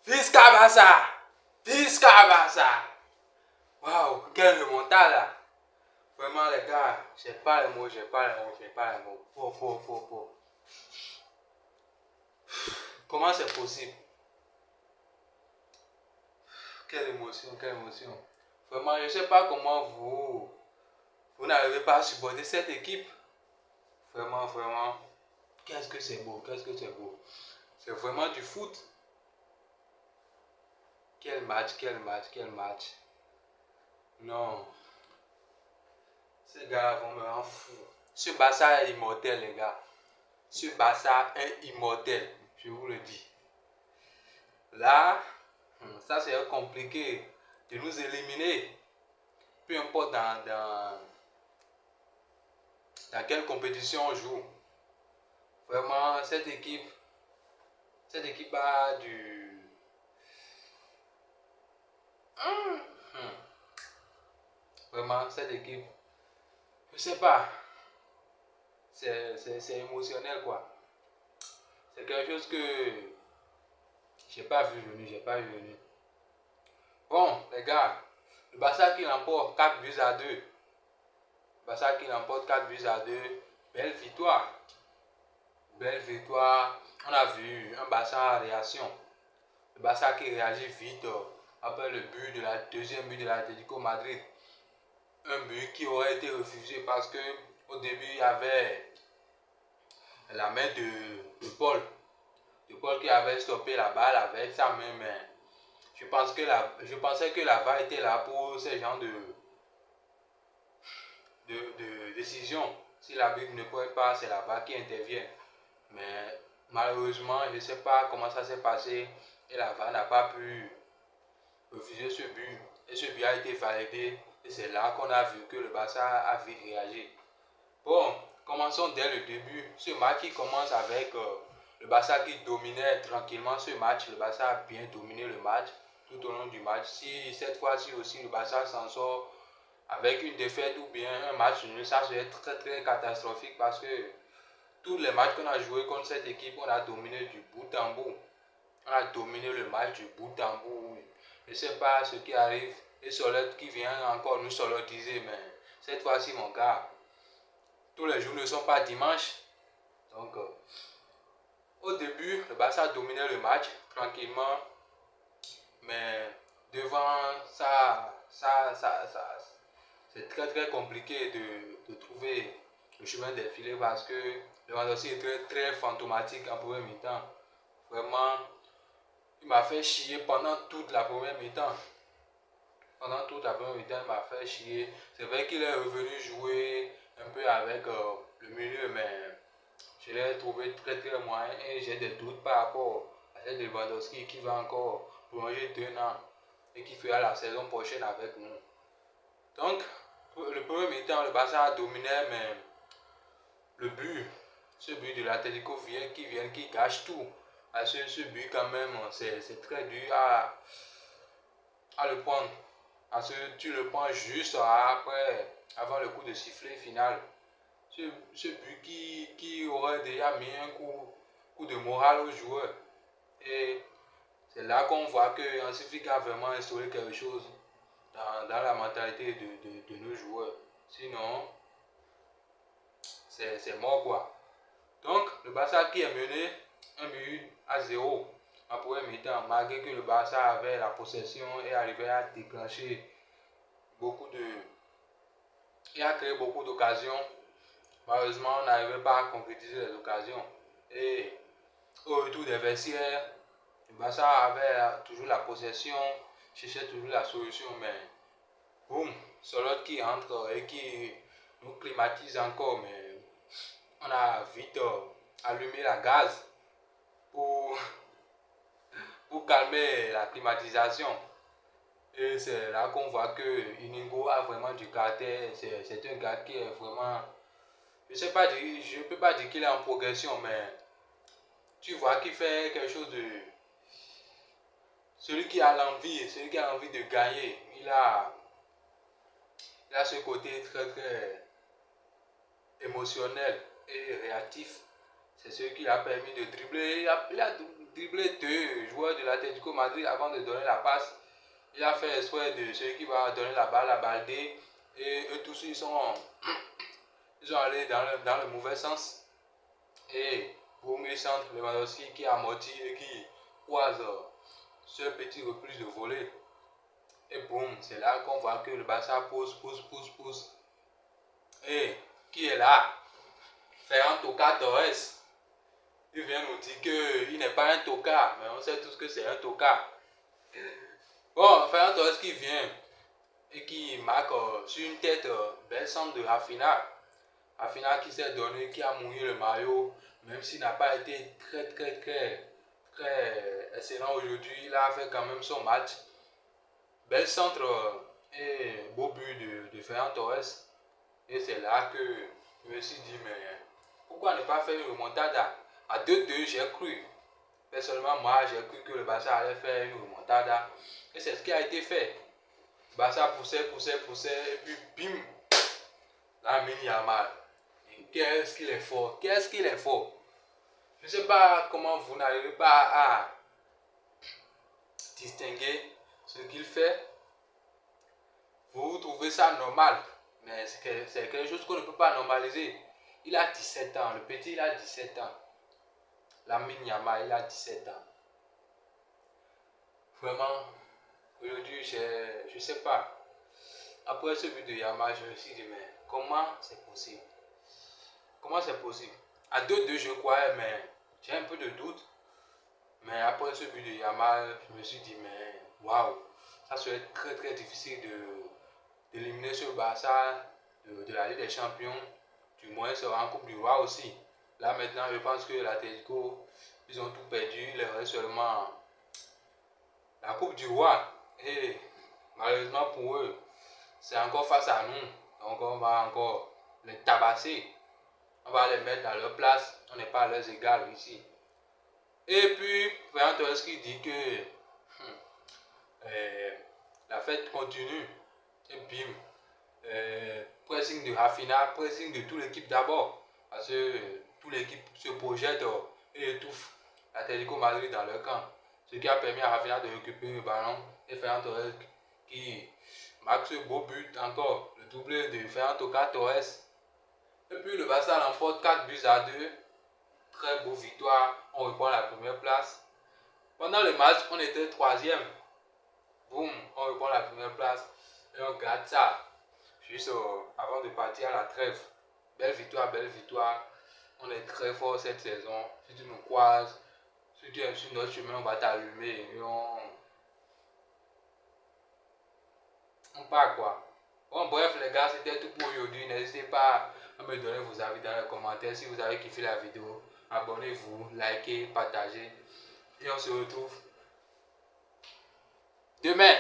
Visca Barça! Visca Barça! Waouh, quelle remontada! Vraiment, les gars, j'ai pas les mots, j'ai pas les mots, j'ai pas les mots. Faut. Comment c'est possible? Quelle émotion, quelle émotion. Vraiment, je sais pas comment vous n'arrivez pas à supporter cette équipe. Vraiment. Qu'est-ce que c'est beau, qu'est-ce que c'est beau. C'est vraiment du foot. Quel match, quel match, quel match. Non, ces gars vont me rendre fou. Ce Barça est immortel, les gars. Ce Barça est immortel, je vous le dis. Là, ça c'est compliqué de nous éliminer. Peu importe dans quelle compétition on joue. Vraiment, cette équipe a du... Vraiment, cette équipe, je sais pas, c'est émotionnel quoi. C'est quelque chose que j'ai pas vu venir. Bon, les gars, le Barça qui l'emporte 4 buts à 2. Le Barça qui l'emporte 4 buts à 2. Belle victoire. Belle victoire. On a vu un Barça en réaction. Le Barça qui réagit vite après le but de la deuxième but de l'Atlético Madrid. Un but qui aurait été refusé parce que au début il y avait la main de Paul. De Paul qui avait stoppé la balle avec sa main, mais je pensais que la VAR était là pour ce genre de décision. Si l'arbitre ne peut pas, c'est la VAR qui intervient. Mais malheureusement, je ne sais pas comment ça s'est passé et la VAR n'a pas pu refuser ce but. Et ce but a été validé et c'est là qu'on a vu que le Barça a vite réagi. Bon, commençons dès le début. Ce match qui commence avec le Barça qui dominait tranquillement ce match. Le Barça a bien dominé le match tout au long du match. Si cette fois-ci aussi le Barça s'en sort avec une défaite ou bien un match nul, ça serait très catastrophique parce que tous les matchs qu'on a joué contre cette équipe, on a dominé du bout en bout. On a dominé le match du bout en bout. Je ne sais pas ce qui arrive et Solette qui vient encore nous solotiser, mais cette fois-ci, mon gars, tous les jours ne sont pas dimanche. Donc, au début, le Barça dominait le match tranquillement, mais devant ça c'est très compliqué de trouver le chemin des filets parce que Lewandowski est très fantomatique en première mi-temps. Vraiment, il m'a fait chier pendant toute la première mi-temps. Pendant toute la première mi-temps, il m'a fait chier. C'est vrai qu'il est revenu jouer un peu avec le milieu, mais je l'ai trouvé très moyen et j'ai des doutes par rapport à cette Lewandowski qui va encore prolonger 2 ans et qui fera la saison prochaine avec nous. Donc, le premier mi-temps, le Barça a dominé, mais le but, ce but de l'Atlético qui gâche tout. Ce but quand même, c'est très dur à le prendre. Parce que tu le prends juste après, avant le coup de sifflet final. Ce but qui aurait déjà mis un coup de morale aux joueurs. Et c'est là qu'on voit que Hansi Flick a vraiment instauré quelque chose dans la mentalité de nos joueurs. Sinon, c'est mort quoi. Donc, le Barça qui est mené 1 but à 0 en première mi-temps, malgré que le Barça avait la possession et arrivait à déclencher et a créé beaucoup d'occasions. Malheureusement, on n'arrivait pas à concrétiser les occasions. Et au retour des vestiaires, le Barça avait toujours la possession, cherchait toujours la solution, mais boum, Solot qui entre et qui nous climatise encore, mais on a vite allumé la gaz pour, pour calmer la climatisation. Et c'est là qu'on voit que Inigo a vraiment du caractère. C'est un gars qui est vraiment... Je ne peux pas dire qu'il est en progression, mais tu vois qu'il fait quelque chose de... Celui qui a l'envie de gagner, il a ce côté très émotionnel et réactif. C'est ce qui l'a permis de dribbler. Il a dribblé 2 joueurs de l'Atlético Madrid avant de donner la passe. Il a fait exprès de celui qui va donner la balle D. Et eux tous, ils sont allés dans le mauvais sens. Et boum, il centre Lewandowski qui amortit et qui croise ce petit repli de volée. Et boum, c'est là qu'on voit que le Barça pousse. Et qui est là? Ferran Torres. Il vient nous dire qu'il n'est pas un tocard, mais on sait tous que c'est un tocard. Bon, Ferran Torres qui vient et qui marque sur une tête belle centre de Rafinha. Rafinha qui s'est donné, qui a mouillé le maillot, même s'il n'a pas été très excellent aujourd'hui, il a fait quand même son match. Bel centre et beau but de Ferran Torres. Et c'est là que je me suis dit, mais pourquoi ne pas faire une remontada? À 2-2, j'ai cru. Personnellement, moi, j'ai cru que le Barça allait faire une remontada. Et c'est ce qui a été fait. Le Barça poussait, et puis bim, Lamine Yamal. Qu'est-ce qu'il est fort, Je ne sais pas comment vous n'arrivez pas à distinguer ce qu'il fait. Vous trouvez ça normal, mais c'est quelque chose qu'on ne peut pas normaliser. Il a 17 ans, le petit il a 17 ans. Lamine Yamal il a 17 ans. Vraiment, aujourd'hui je ne sais pas. Après ce but de Yamal, je me suis dit, mais comment c'est possible? À 2-2 je croyais, mais j'ai un peu de doute. Mais après ce but de Yamal, je me suis dit, mais waouh, ça serait très difficile d'éliminer ce Barça de la Ligue des Champions, du moins sera en Coupe du Roi aussi. Là maintenant, je pense que l'Atlético, ils ont tout perdu, il reste seulement la Coupe du Roi. Et malheureusement pour eux, c'est encore face à nous. Donc on va encore les tabasser. On va les mettre dans leur place. On n'est pas à leurs égales ici. Et puis, Ferran Torres qui dit que la fête continue. Et bim, pressing de Rafinha, pressing de toute l'équipe d'abord. Parce que toute l'équipe se projette et étouffe l'Atlético Madrid dans leur camp. Ce qui a permis à Rafinha de récupérer le ballon. Et Ferran Torres qui marque ce beau but encore. Le doublé de Ferran Torres. Et puis le Barça l'emporte 4-2. Très beau victoire. On reprend la première place. Pendant le match, on était troisième. Boum, on reprend la première place. Et on garde ça. Juste avant de partir à la trêve. Belle victoire. On est très fort cette saison. Si tu nous croises, si tu es sur notre chemin, on va t'allumer. Et on part quoi. Bon bref les gars, c'était tout pour aujourd'hui. N'hésitez pas à me donner vos avis dans les commentaires. Si vous avez kiffé la vidéo, abonnez-vous, likez, partagez. Et on se retrouve demain.